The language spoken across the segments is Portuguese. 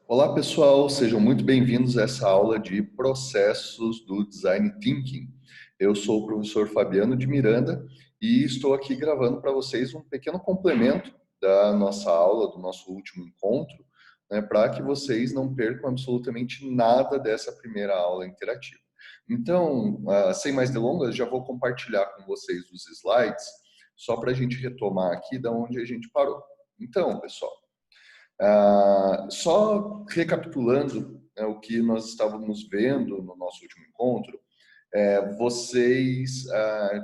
Olá, pessoal, sejam muito bem-vindos a essa aula de processos do Design Thinking. Eu sou o professor Fabiano de Miranda e estou aqui gravando para vocês um pequeno complemento da nossa aula, do nosso último encontro, né, para que vocês não percam absolutamente nada dessa primeira aula interativa. Então, sem mais delongas, já vou compartilhar com vocês os slides, só para a gente retomar aqui da onde a gente parou. Então, pessoal, só recapitulando, né, o que nós estávamos vendo no nosso último encontro, vocês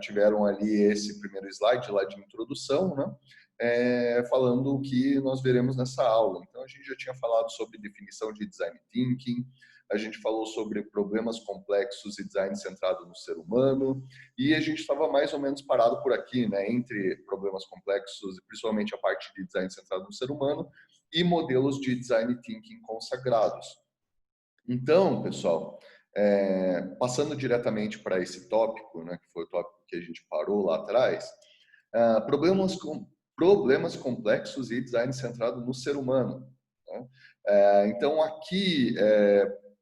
tiveram ali esse primeiro slide lá de introdução, né, falando o que nós veremos nessa aula. Então, a gente já tinha falado sobre definição de design thinking, a gente falou sobre problemas complexos e design centrado no ser humano, e a gente estava mais ou menos parado por aqui, né, entre problemas complexos e principalmente a parte de design centrado no ser humano e modelos de design thinking consagrados. Então, pessoal, passando diretamente para esse tópico, né, que foi o tópico que a gente parou lá atrás, problemas complexos e design centrado no ser humano. Né? Então, aqui,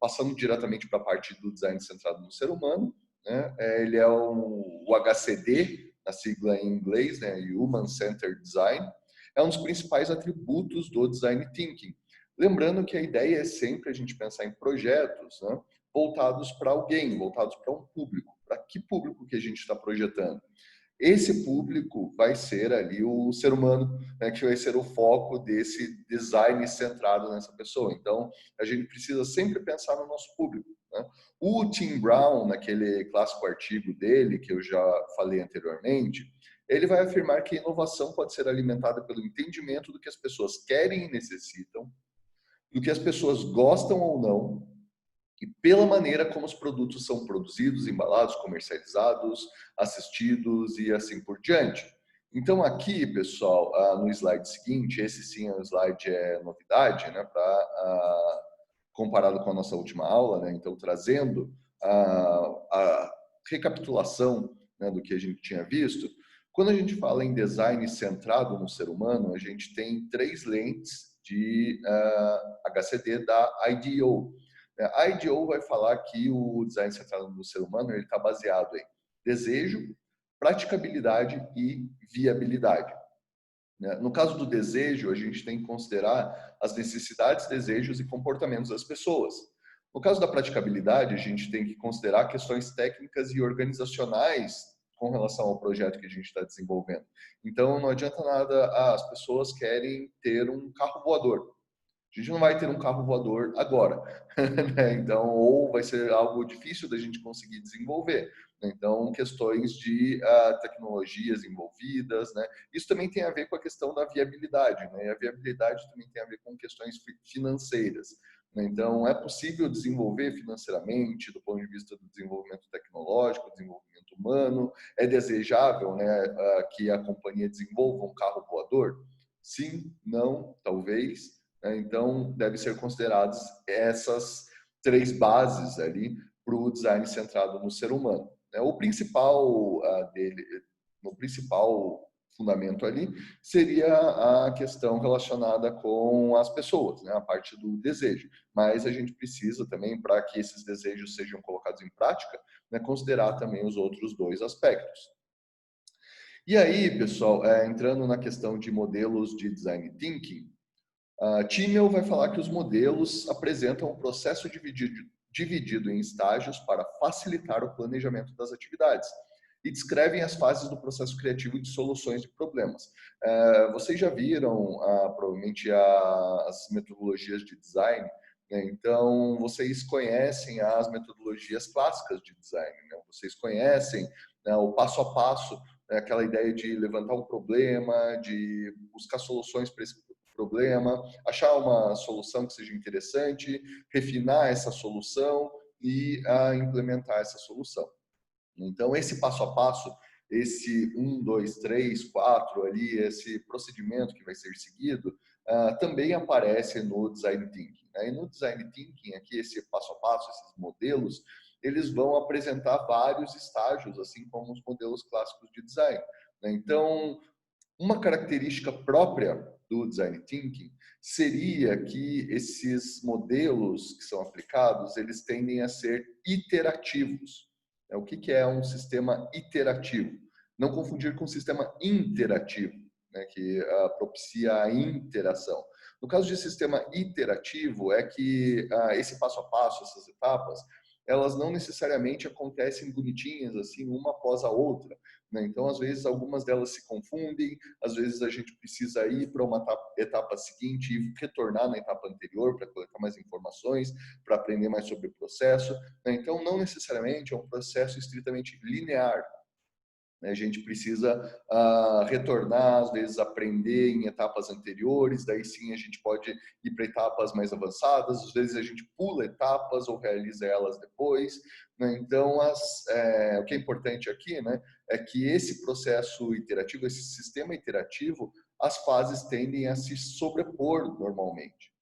passando diretamente para a parte do design centrado no ser humano, né, ele é o HCD, a sigla em inglês, né, Human Centered Design, é um dos principais atributos do design thinking. Lembrando que a ideia é sempre a gente pensar em projetos, né, voltados para alguém, voltados para um público. Para que público que a gente está projetando? Esse público vai ser ali o ser humano, né, que vai ser o foco desse design centrado nessa pessoa. Então, a gente precisa sempre pensar no nosso público. Né? O Tim Brown, naquele clássico artigo dele, que eu já falei anteriormente, ele vai afirmar que a inovação pode ser alimentada pelo entendimento do que as pessoas querem e necessitam, do que as pessoas gostam ou não, e pela maneira como os produtos são produzidos, embalados, comercializados, assistidos e assim por diante. Então aqui, pessoal, no slide seguinte, esse sim é um slide novidade, né, comparado com a nossa última aula, né, então trazendo a recapitulação, né, do que a gente tinha visto. Quando a gente fala em design centrado no ser humano, a gente tem três lentes de HCD da IDEO. A IDEO vai falar que o design centrado no ser humano está baseado em desejo, praticabilidade e viabilidade. No caso do desejo, a gente tem que considerar as necessidades, desejos e comportamentos das pessoas. No caso da praticabilidade, a gente tem que considerar questões técnicas e organizacionais com relação ao projeto que a gente está desenvolvendo. Então, não adianta nada, as pessoas querem ter um carro voador. A gente não vai ter um carro voador agora, né? Então, ou vai ser algo difícil da gente conseguir desenvolver. Né? Então, questões de tecnologias envolvidas, né? Isso também tem a ver com a questão da viabilidade, né? E a viabilidade também tem a ver com questões financeiras. Né? Então, é possível desenvolver financeiramente, do ponto de vista do desenvolvimento tecnológico, desenvolvimento humano. É desejável, né, que a companhia desenvolva um carro voador? Sim, não, talvez. Então, devem ser consideradas essas três bases ali para o design centrado no ser humano. O principal dele, o principal fundamento ali seria a questão relacionada com as pessoas, né? A parte do desejo. Mas a gente precisa também, para que esses desejos sejam colocados em prática, né, considerar também os outros dois aspectos. E aí, pessoal, entrando na questão de modelos de design thinking, Timmel vai falar que os modelos apresentam um processo dividido em estágios para facilitar o planejamento das atividades e descrevem as fases do processo criativo de soluções de problemas. Vocês já viram, provavelmente, as metodologias de design, né? Então, vocês conhecem as metodologias clássicas de design, né? Vocês conhecem, né, o passo a passo, né, aquela ideia de levantar um problema, de buscar soluções para esse problema, achar uma solução que seja interessante, refinar essa solução e implementar essa solução. Então, esse passo a passo, esse 1, 2, 3, 4 ali, esse procedimento que vai ser seguido, também aparece no Design Thinking. Né? E no Design Thinking, aqui, esse passo a passo, esses modelos, eles vão apresentar vários estágios, assim como os modelos clássicos de design. Né? Então, Uma característica própria do Design Thinking seria que esses modelos que são aplicados, eles tendem a ser iterativos. O que é um sistema iterativo? Não confundir com um sistema interativo, né, que propicia a interação. No caso de sistema iterativo, é que esse passo a passo, essas etapas, elas não necessariamente acontecem bonitinhas, assim, uma após a outra, né? Então, às vezes, algumas delas se confundem, às vezes a gente precisa ir para uma etapa seguinte e retornar na etapa anterior para coletar mais informações, para aprender mais sobre o processo, né? Então, não necessariamente é um processo estritamente linear. A gente precisa retornar, às vezes aprender em etapas anteriores, daí sim a gente pode ir para etapas mais avançadas, às vezes a gente pula etapas ou realiza elas depois, né? Então, o que é importante aqui, né, é que esse processo iterativo, esse sistema iterativo, as fases tendem a se sobrepor normalmente.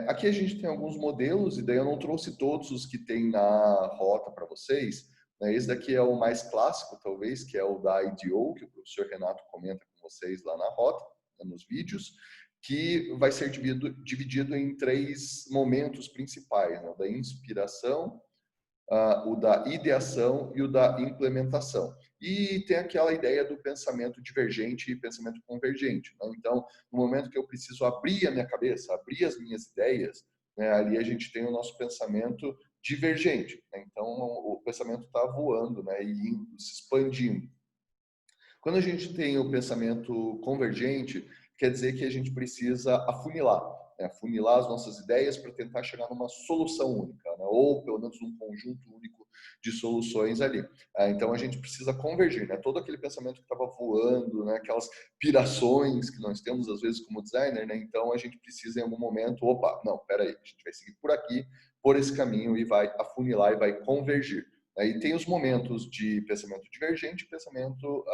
Aqui a gente tem alguns modelos, e daí eu não trouxe todos os que tem na rota para vocês, né? Esse daqui é o mais clássico, talvez, que é o da IDEO, que o professor Renato comenta com vocês lá na rota, né, nos vídeos, que vai ser dividido em 3 momentos principais, né? O da inspiração, o da ideação e o da implementação. E tem aquela ideia do pensamento divergente e pensamento convergente, né? Então, no momento que eu preciso abrir a minha cabeça, abrir as minhas ideias, né, ali a gente tem o nosso pensamento divergente, né? Então, o pensamento está voando, né, e indo, se expandindo. Quando a gente tem o pensamento convergente, quer dizer que a gente precisa afunilar, né? Afunilar as nossas ideias para tentar chegar numa solução única, né? Ou pelo menos num conjunto único de soluções ali. Então a gente precisa convergir, né? Todo aquele pensamento que estava voando, né? Aquelas pirações que nós temos às vezes como designer, né? Então a gente precisa em algum momento, opa, não, peraí, a gente vai seguir por aqui, por esse caminho e vai afunilar e vai convergir. Aí tem os momentos de pensamento divergente e pensamento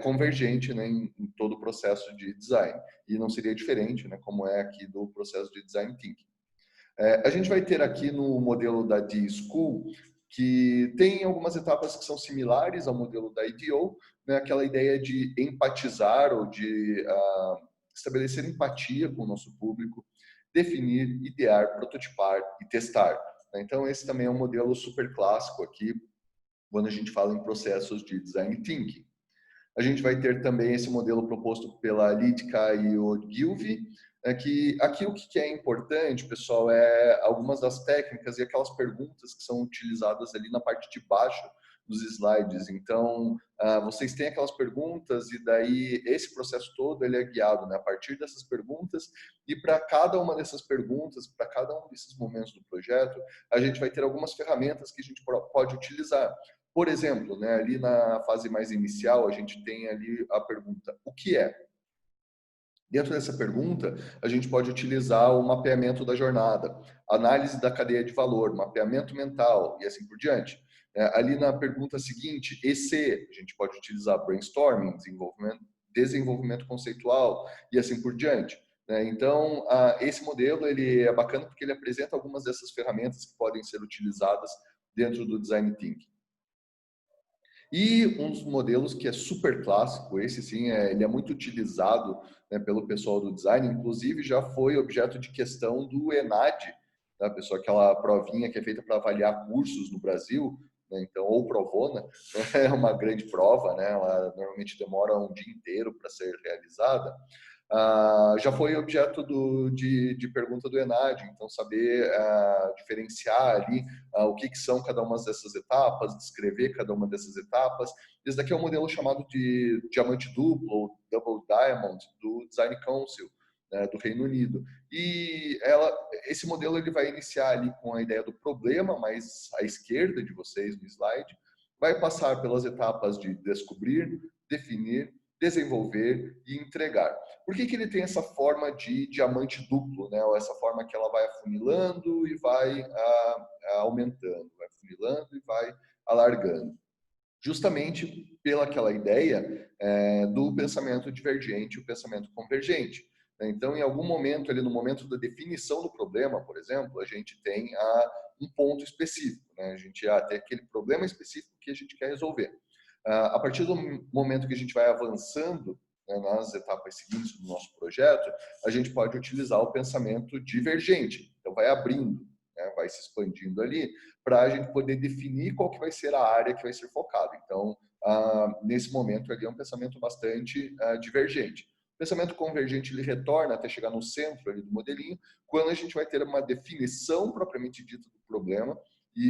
convergente, né, em todo o processo de design. E não seria diferente, né, como é aqui do processo de design thinking. A gente vai ter aqui no modelo da D-School que tem algumas etapas que são similares ao modelo da IDEO, né, aquela ideia de empatizar ou de estabelecer empatia com o nosso público, definir, idear, prototipar e testar. Então, esse também é um modelo super clássico aqui, quando a gente fala em processos de design thinking. A gente vai ter também esse modelo proposto pela Litka e o Gilvey, que aqui o que é importante, pessoal, é algumas das técnicas e aquelas perguntas que são utilizadas ali na parte de baixo dos slides. Então, vocês têm aquelas perguntas e daí esse processo todo ele é guiado, né, a partir dessas perguntas, e para cada uma dessas perguntas, para cada um desses momentos do projeto, a gente vai ter algumas ferramentas que a gente pode utilizar. Por exemplo, né, ali na fase mais inicial, a gente tem ali a pergunta: o que é? Dentro dessa pergunta, a gente pode utilizar o mapeamento da jornada, análise da cadeia de valor, mapeamento mental e assim por diante. Ali na pergunta seguinte, EC, a gente pode utilizar brainstorming, desenvolvimento conceitual e assim por diante. Então, esse modelo ele é bacana porque ele apresenta algumas dessas ferramentas que podem ser utilizadas dentro do Design Thinking. E um dos modelos que é super clássico, esse sim, ele é muito utilizado, né, pelo pessoal do design, inclusive já foi objeto de questão do ENAD, tá, pessoal? Aquela provinha que é feita para avaliar cursos no Brasil, né, então, ou Provona, é uma grande prova, né, ela normalmente demora um dia inteiro para ser realizada. Já foi objeto de pergunta do ENAD, então saber diferenciar ali o que são cada uma dessas etapas, descrever cada uma dessas etapas. Esse daqui é um modelo chamado de diamante duplo, ou double diamond, do Design Council, né, do Reino Unido. E esse modelo ele vai iniciar ali com a ideia do problema, mais à esquerda de vocês no slide, vai passar pelas etapas de descobrir, definir, desenvolver e entregar. Por que ele tem essa forma de diamante duplo, né? Ou essa forma que ela vai afunilando e vai aumentando, vai afunilando e vai alargando? Justamente pela aquela ideia do pensamento divergente e o pensamento convergente. Então, em algum momento, ali no momento da definição do problema, por exemplo, a gente tem um ponto específico, né? A gente tem aquele problema específico que a gente quer resolver. A partir do momento que a gente vai avançando, né, nas etapas seguintes do nosso projeto, a gente pode utilizar o pensamento divergente. Então, vai abrindo, né, vai se expandindo ali, para a gente poder definir qual que vai ser a área que vai ser focada. Então, nesse momento, ali é um pensamento bastante divergente. O pensamento convergente ele retorna até chegar no centro ali do modelinho, quando a gente vai ter uma definição propriamente dita do problema,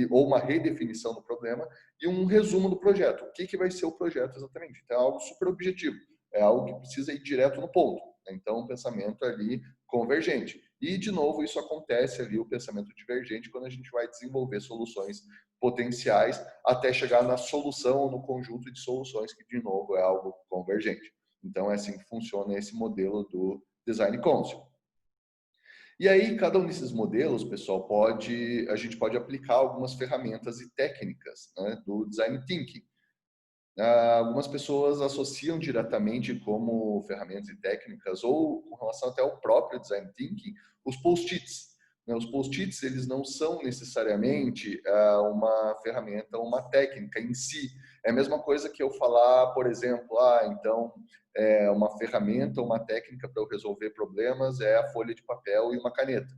ou uma redefinição do problema, e um resumo do projeto. O que vai ser o projeto exatamente? Então, é algo super objetivo, é algo que precisa ir direto no ponto. Né? Então, um pensamento ali convergente. E, de novo, isso acontece ali, o pensamento divergente, quando a gente vai desenvolver soluções potenciais até chegar na solução, no conjunto de soluções, que, de novo, é algo convergente. Então, é assim que funciona esse modelo do Design Council. E aí, cada um desses modelos, pessoal, a gente pode aplicar algumas ferramentas e técnicas, né, do Design Thinking. Algumas pessoas associam diretamente como ferramentas e técnicas, ou com relação até ao próprio Design Thinking, os post-its. Né? Os post-its, eles não são necessariamente uma ferramenta, uma técnica em si. É a mesma coisa que eu falar, por exemplo, então, uma ferramenta, uma técnica para eu resolver problemas é a folha de papel e uma caneta.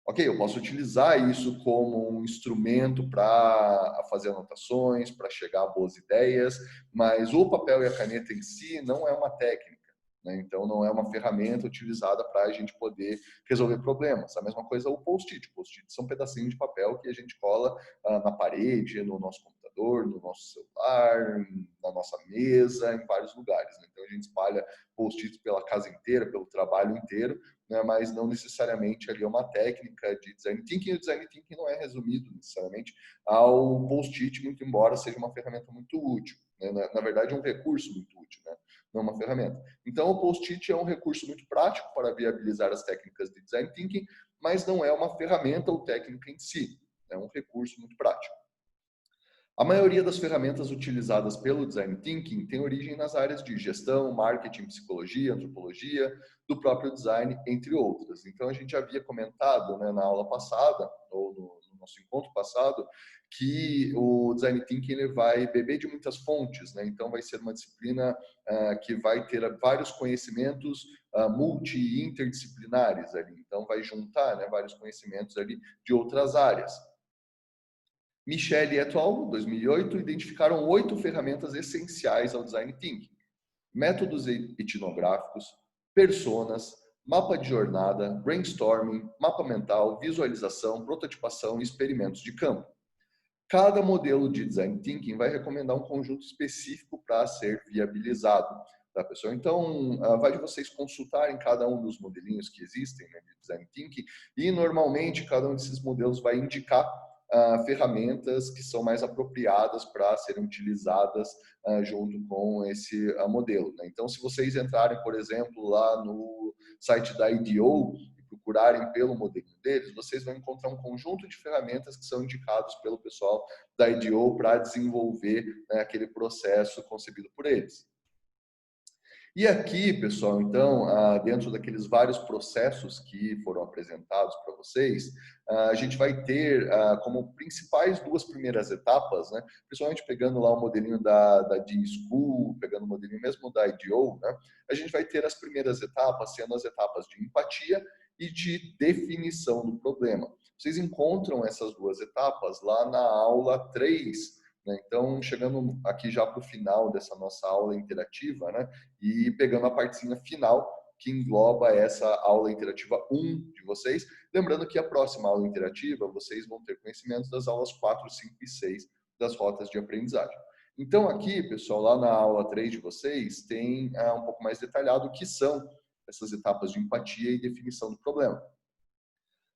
Ok, eu posso utilizar isso como um instrumento para fazer anotações, para chegar a boas ideias, mas o papel e a caneta em si não é uma técnica, né? Então, não é uma ferramenta utilizada para a gente poder resolver problemas. A mesma coisa o post-it. Post-it são pedacinhos de papel que a gente cola na parede, no nosso computador, no nosso celular, na nossa mesa, em vários lugares. Né? Então, a gente espalha post-its pela casa inteira, pelo trabalho inteiro, né, mas não necessariamente ali é uma técnica de design thinking. O design thinking não é resumido necessariamente ao post-it, muito embora seja uma ferramenta muito útil. Né? Na verdade, é um recurso muito útil, né? Não uma ferramenta. Então, o post-it é um recurso muito prático para viabilizar as técnicas de design thinking, mas não é uma ferramenta ou técnica em si. É um recurso muito prático. A maioria das ferramentas utilizadas pelo Design Thinking tem origem nas áreas de gestão, marketing, psicologia, antropologia, do próprio design, entre outras. Então, a gente havia comentado, né, na aula passada, ou no nosso encontro passado, que o Design Thinking ele vai beber de muitas fontes. Né? Então, vai ser uma disciplina que vai ter vários conhecimentos multi e interdisciplinares ali. Então, vai juntar, né, vários conhecimentos ali de outras áreas. Michele et al., 2008, identificaram 8 ferramentas essenciais ao Design Thinking: métodos etnográficos, personas, mapa de jornada, brainstorming, mapa mental, visualização, prototipação e experimentos de campo. Cada modelo de Design Thinking vai recomendar um conjunto específico para ser viabilizado. Tá, pessoal? Então, vai de vocês consultarem cada um dos modelinhos que existem, né, de Design Thinking, e normalmente cada um desses modelos vai indicar ferramentas que são mais apropriadas para serem utilizadas junto com esse modelo. Né? Então, se vocês entrarem, por exemplo, lá no site da IDEO e procurarem pelo modelinho deles, vocês vão encontrar um conjunto de ferramentas que são indicados pelo pessoal da IDEO para desenvolver, né, aquele processo concebido por eles. E aqui, pessoal, então, dentro daqueles vários processos que foram apresentados para vocês, a gente vai ter como principais 2 primeiras etapas, né, principalmente pegando lá o modelinho da D-School, pegando o modelinho mesmo da IDEO, né, a gente vai ter as primeiras etapas sendo as etapas de empatia e de definição do problema. Vocês encontram essas 2 etapas lá na aula 3, né? Então, chegando aqui já para o final dessa nossa aula interativa, né? E pegando a partezinha final, que engloba essa aula interativa 1 de vocês. Lembrando que a próxima aula interativa, vocês vão ter conhecimentos das aulas 4, 5 e 6 das rotas de aprendizagem. Então, aqui, pessoal, lá na aula 3 de vocês, tem um pouco mais detalhado o que são essas etapas de empatia e definição do problema.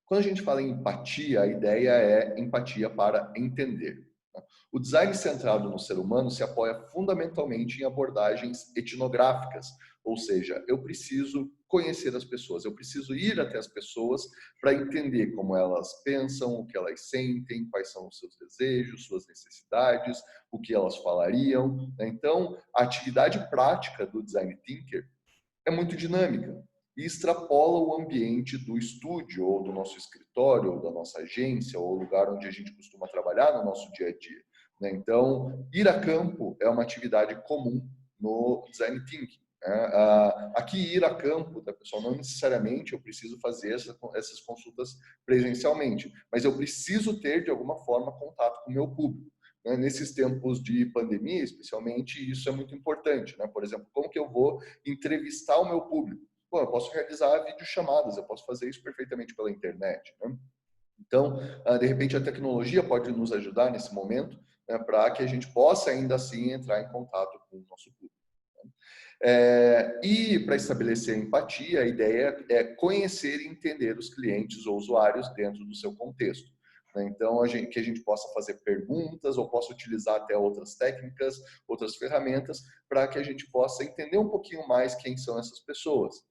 Quando a gente fala em empatia, a ideia é empatia para entender. O design centrado no ser humano se apoia fundamentalmente em abordagens etnográficas, ou seja, eu preciso conhecer as pessoas, eu preciso ir até as pessoas para entender como elas pensam, o que elas sentem, quais são os seus desejos, suas necessidades, o que elas falariam. Então, a atividade prática do design thinker é muito dinâmica e extrapola o ambiente do estúdio ou do nosso escritório, ou da nossa agência, ou o lugar onde a gente costuma trabalhar no nosso dia a dia. né? Então, ir a campo é uma atividade comum no Design Thinking. Aqui, ir a campo, tá, pessoal, não necessariamente eu preciso fazer essas consultas presencialmente, mas eu preciso ter, de alguma forma, contato com o meu público. Né? Nesses tempos de pandemia, especialmente, isso é muito importante. Né? Por exemplo, como que eu vou entrevistar o meu público? Bom, eu posso realizar videochamadas, eu posso fazer isso perfeitamente pela internet. Né? Então, de repente, a tecnologia pode nos ajudar nesse momento, né, para que a gente possa, ainda assim, entrar em contato com o nosso público. E para estabelecer a empatia, a ideia é conhecer e entender os clientes ou usuários dentro do seu contexto. Né? Então, que a gente possa fazer perguntas ou possa utilizar até outras técnicas, outras ferramentas, para que a gente possa entender um pouquinho mais quem são essas pessoas.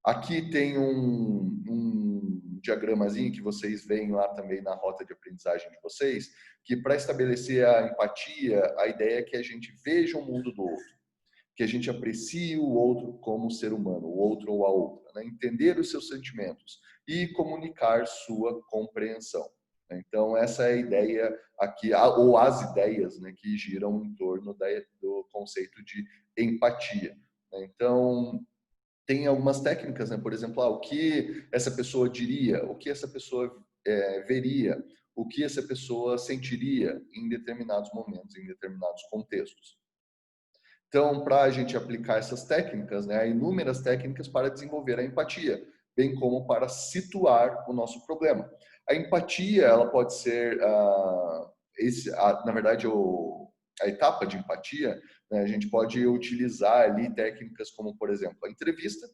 Aqui tem um diagramazinho que vocês veem lá também na rota de aprendizagem de vocês, que para estabelecer a empatia, a ideia é que a gente veja o mundo do outro, que a gente aprecie o outro como ser humano, o outro ou a outra, né? Entender os seus sentimentos e comunicar sua compreensão. Então, essa é a ideia aqui, ou as ideias, né, que giram em torno do conceito de empatia. Então, tem algumas técnicas, né? Por exemplo, o que essa pessoa diria, o que essa pessoa veria, o que essa pessoa sentiria em determinados momentos, em determinados contextos. Então, para a gente aplicar essas técnicas, né, há inúmeras técnicas para desenvolver a empatia, bem como para situar o nosso problema. A empatia, ela pode ser, na verdade, a etapa de empatia, né, a gente pode utilizar ali técnicas como, por exemplo, a entrevista,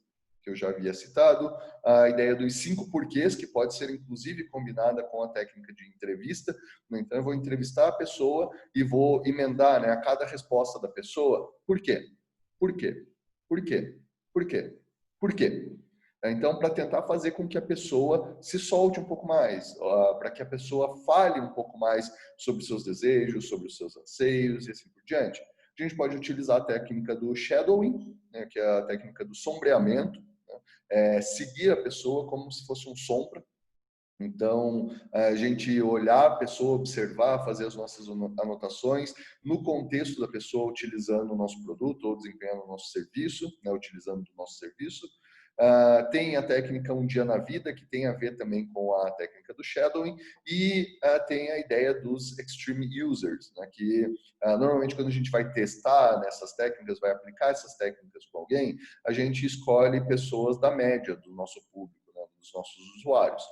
que eu já havia citado, a ideia dos 5 porquês, que pode ser inclusive combinada com a técnica de entrevista. Então, eu vou entrevistar a pessoa e vou emendar, né, a cada resposta da pessoa. Por quê? Por quê? Por quê? Por quê? Por quê? Então, para tentar fazer com que a pessoa se solte um pouco mais, para que a pessoa fale um pouco mais sobre seus desejos, sobre os seus anseios e assim por diante. A gente pode utilizar a técnica do shadowing, né, que é a técnica do sombreamento, seguir a pessoa como se fosse um sombra. Então, a gente olhar a pessoa, observar, fazer as nossas anotações no contexto da pessoa utilizando o nosso produto ou desempenhando o nosso serviço, né, utilizando o nosso serviço. Tem a técnica Um Dia na Vida, que tem a ver também com a técnica do shadowing, e tem a ideia dos extreme users, né, que normalmente quando a gente vai testar nessas técnicas, vai aplicar essas técnicas com alguém, a gente escolhe pessoas da média do nosso público, né, dos nossos usuários.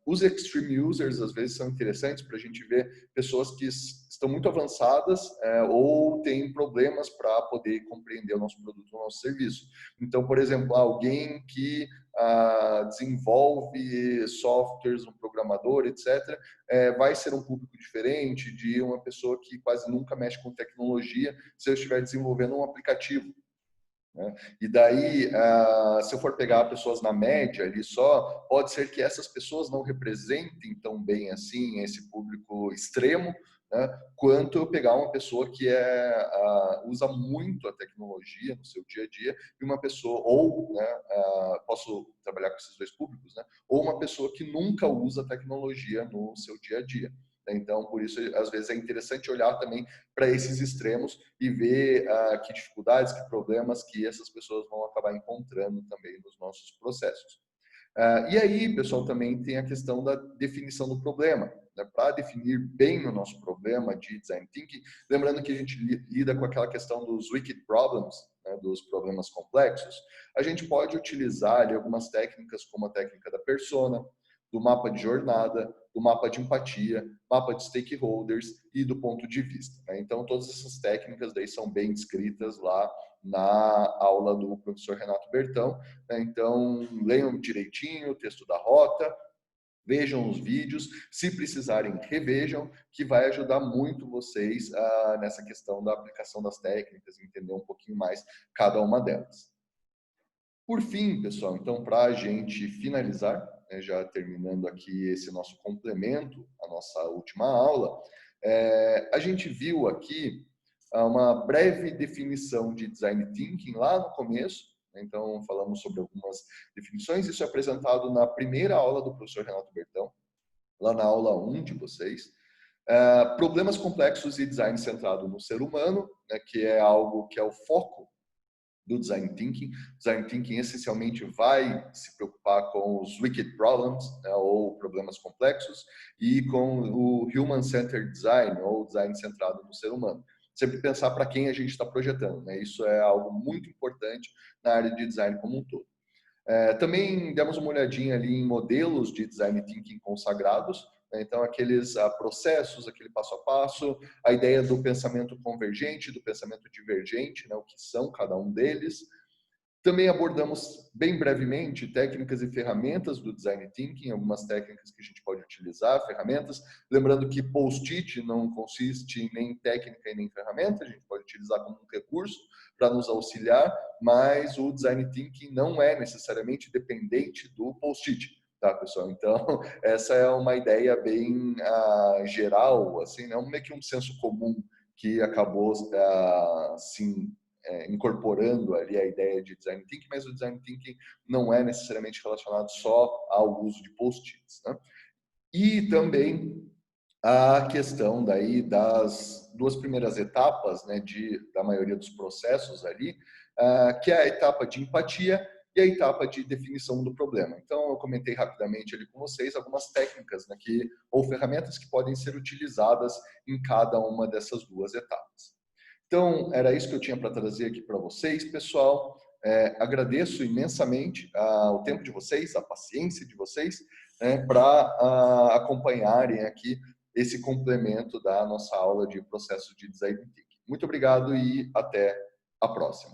Os extreme users às vezes são interessantes para a gente ver pessoas que estão muito avançadas ou têm problemas para poder compreender o nosso produto ou o nosso serviço. Então, por exemplo, alguém que desenvolve softwares, um programador, etc., vai ser um público diferente de uma pessoa que quase nunca mexe com tecnologia se eu estiver desenvolvendo um aplicativo. Né? E daí, se eu for pegar pessoas na média ali só, pode ser que essas pessoas não representem tão bem assim esse público extremo, né? Quanto eu pegar uma pessoa que usa muito a tecnologia no seu dia a dia e uma pessoa, ou, né, posso trabalhar com esses dois públicos, né? Ou uma pessoa que nunca usa tecnologia no seu dia a dia. Então, por isso, às vezes é interessante olhar também para esses extremos e ver que dificuldades, que problemas que essas pessoas vão acabar encontrando também nos nossos processos. E aí, pessoal, também tem a questão da definição do problema. Né? Para definir bem o nosso problema de Design Thinking, lembrando que a gente lida com aquela questão dos wicked problems, né? Dos problemas complexos, a gente pode utilizar ali algumas técnicas, como a técnica da persona, do mapa de jornada, do mapa de empatia, mapa de stakeholders e do ponto de vista. Né? Então, todas essas técnicas daí são bem descritas lá na aula do professor Renato Bertão. Né? Então, leiam direitinho o texto da rota, vejam os vídeos, se precisarem, revejam, que vai ajudar muito vocês nessa questão da aplicação das técnicas, entender um pouquinho mais cada uma delas. Por fim, pessoal, então, para a gente finalizar, né, já terminando aqui esse nosso complemento, a nossa última aula, a gente viu aqui uma breve definição de Design Thinking lá no começo, né, então falamos sobre algumas definições, isso é apresentado na primeira aula do professor Renato Bertão, lá na aula 1 de vocês. Problemas complexos e design centrado no ser humano, né, que é algo que é o foco do Design Thinking. Design Thinking essencialmente vai se preocupar com os wicked problems, né, ou problemas complexos, e com o Human Centered Design, ou design centrado no ser humano. Sempre pensar para quem a gente está projetando, né? Isso é algo muito importante na área de design como um todo. Também demos uma olhadinha ali em modelos de design thinking consagrados, né? Então aqueles processos, aquele passo a passo, a ideia do pensamento convergente, do pensamento divergente, né? O que são cada um deles. Também abordamos bem brevemente técnicas e ferramentas do Design Thinking, algumas técnicas que a gente pode utilizar, ferramentas. Lembrando que post-it não consiste em nem técnica e nem ferramenta, a gente pode utilizar como um recurso para nos auxiliar, mas o Design Thinking não é necessariamente dependente do post-it, tá, pessoal? Então, essa é uma ideia bem geral, assim, né? Meio que um senso comum que acabou, assim, incorporando ali a ideia de design thinking, mas o design thinking não é necessariamente relacionado só ao uso de post-its, né? E também a questão daí das duas primeiras etapas, né, da maioria dos processos ali, que é a etapa de empatia e a etapa de definição do problema. Então, eu comentei rapidamente ali com vocês algumas técnicas, né, ou ferramentas que podem ser utilizadas em cada uma dessas duas etapas. Então, era isso que eu tinha para trazer aqui para vocês, pessoal. Agradeço imensamente o tempo de vocês, a paciência de vocês, né, para acompanharem aqui esse complemento da nossa aula de processos de design thinking. Muito obrigado e até a próxima.